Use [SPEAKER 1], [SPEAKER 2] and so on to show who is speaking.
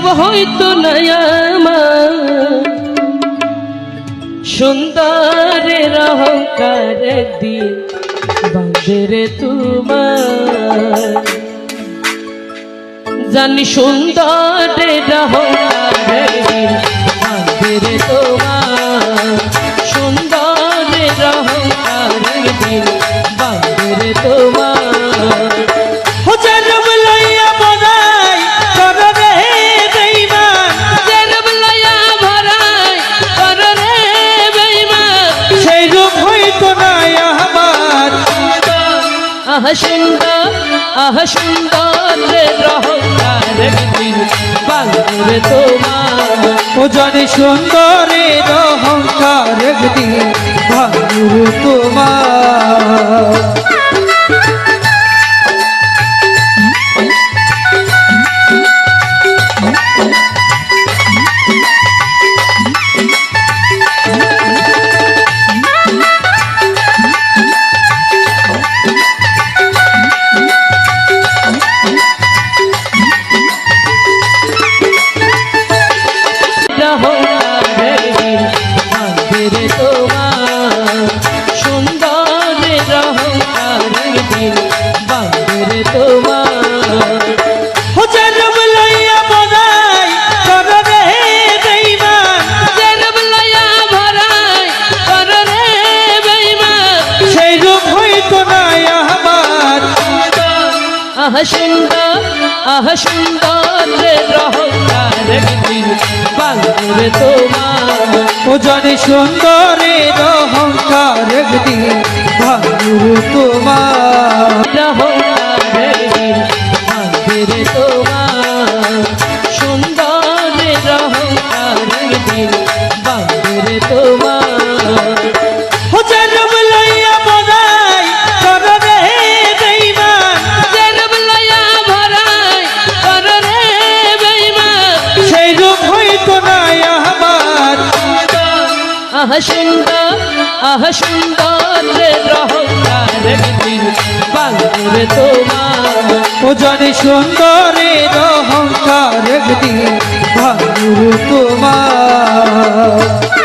[SPEAKER 1] রূপ হইতো না আমার সুন্দরের অহংকার একদিন বাঁধে রে তোমার জানি সুন্দরের অহংকার একদিন বাঁধে রে তোমার সুন্দরের অহংকার একদিন বাঁধে রে তোমার আহা সুন্দর অহংকার একদিন বাঁধে তোমার
[SPEAKER 2] ও জানি সুন্দরের অহংকার একদিন বাঁধে তোমার
[SPEAKER 1] আহা সুন্দর অহংকার একদিন বাঁধে তোমার
[SPEAKER 2] ও জানি সুন্দরের অহংকার একদিন বাঁধে তোমার
[SPEAKER 1] অহংকার একদিন বাঁধে তোমার সুন্দরের অহংকার একদিন বাঁধে তোমার আহা সুন্দর অহংকার একদিন বাঁধে তোমার
[SPEAKER 2] ও জানি সুন্দরের অহংকার একদিন বাঁধে তোমার